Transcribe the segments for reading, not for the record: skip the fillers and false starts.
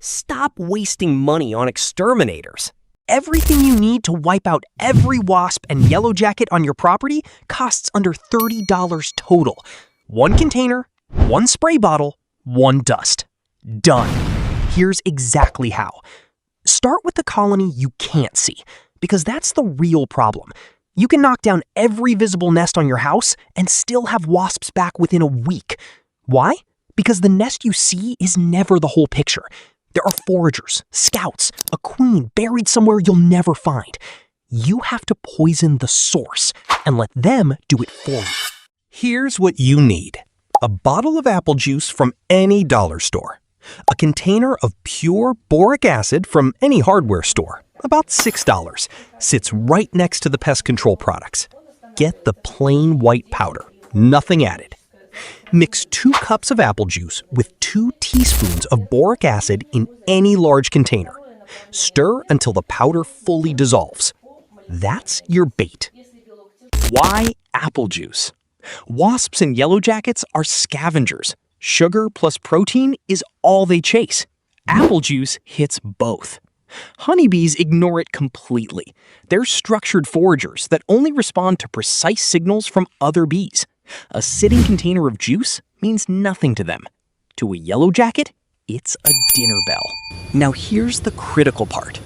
Stop wasting money on exterminators. Everything you need to wipe out every wasp and yellow jacket on your property costs under $30 total. One container, one spray bottle, one dust. Done. Here's exactly how. Start with the colony you can't see, because that's the real problem. You can knock down every visible nest on your house and still have wasps back within a week. Why? Because the nest you see is never the whole picture. There are foragers, scouts, a queen buried somewhere you'll never find. You have to poison the source and let them do it for you. Here's what you need. A bottle of apple juice from any dollar store. A container of pure boric acid from any hardware store, about $6, sits right next to the pest control products. Get the plain white powder, nothing added. Mix 2 cups of apple juice with 2 teaspoons of boric acid in any large container. Stir until the powder fully dissolves. That's your bait. Why apple juice? Wasps and yellow jackets are scavengers. Sugar plus protein is all they chase. Apple juice hits both. Honeybees ignore it completely. They're structured foragers that only respond to precise signals from other bees. A sitting container of juice means nothing to them. To a yellow jacket, it's a dinner bell. Now here's the critical part.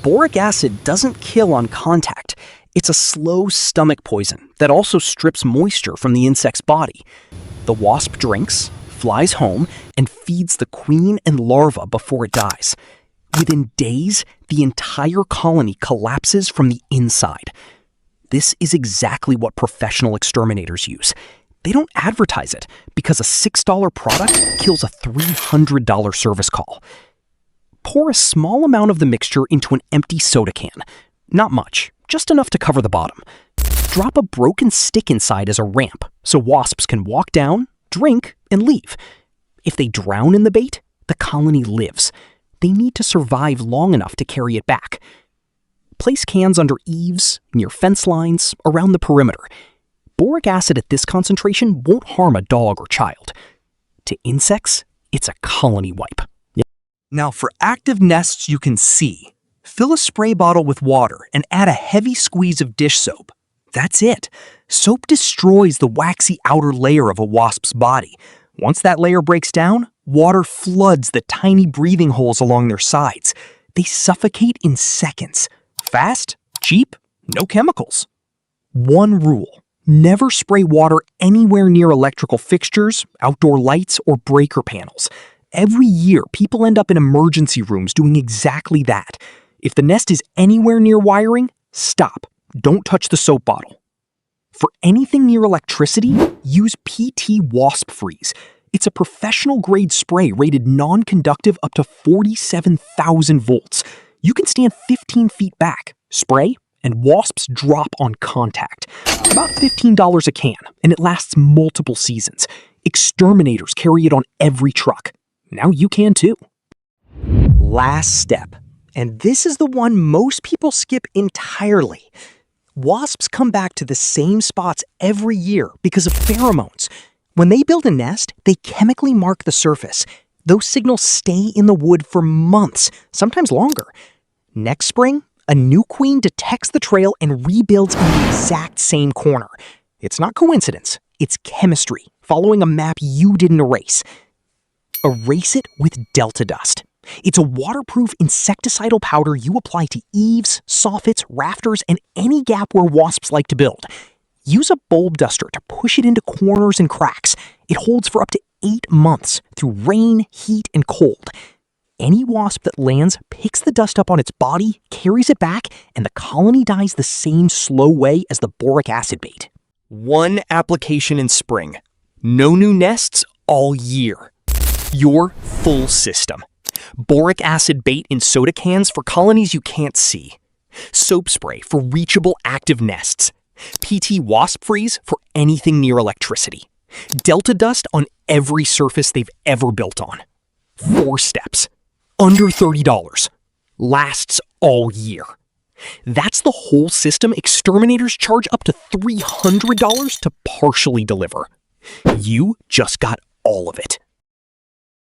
Boric acid doesn't kill on contact. It's a slow stomach poison that also strips moisture from the insect's body. The wasp drinks, flies home, and feeds the queen and larva before it dies. Within days, the entire colony collapses from the inside. This is exactly what professional exterminators use. They don't advertise it because a $6 product kills a $300 service call. Pour a small amount of the mixture into an empty soda can. Not much, just enough to cover the bottom. Drop a broken stick inside as a ramp so wasps can walk down, drink, and leave. If they drown in the bait, the colony lives. They need to survive long enough to carry it back. Place cans under eaves, near fence lines, around the perimeter. Boric acid at this concentration won't harm a dog or child. To insects, it's a colony wipe. Now for active nests you can see, fill a spray bottle with water and add a heavy squeeze of dish soap. That's it. Soap destroys the waxy outer layer of a wasp's body. Once that layer breaks down, water floods the tiny breathing holes along their sides. They suffocate in seconds. Fast, cheap, no chemicals. One rule: never spray water anywhere near electrical fixtures, outdoor lights, or breaker panels. Every year, people end up in emergency rooms doing exactly that. If the nest is anywhere near wiring, stop. Don't touch the soap bottle. For anything near electricity, use PT Wasp Freeze. It's a professional-grade spray rated non-conductive up to 47,000 volts. You can stand 15 feet back, spray, and wasps drop on contact. About $15 a can, and it lasts multiple seasons. Exterminators carry it on every truck. Now you can too. Last step, and this is the one most people skip entirely. Wasps come back to the same spots every year because of pheromones. When they build a nest, they chemically mark the surface. Those signals stay in the wood for months, sometimes longer. Next spring, a new queen detects the trail and rebuilds in the exact same corner. It's not coincidence, it's chemistry, following a map you didn't erase. Erase it with Delta Dust. It's a waterproof insecticidal powder you apply to eaves, soffits, rafters, and any gap where wasps like to build. Use a bulb duster to push it into corners and cracks. It holds for up to 8 months through rain, heat, and cold. Any wasp that lands picks the dust up on its body, carries it back, and the colony dies the same slow way as the boric acid bait. One application in spring. No new nests all year. Your full system. Boric acid bait in soda cans for colonies you can't see. Soap spray for reachable active nests. PT Wasp Freeze for anything near electricity. Delta Dust on every surface they've ever built on. 4 steps. Under $30. Lasts all year. That's the whole system exterminators charge up to $300 to partially deliver. You just got all of it.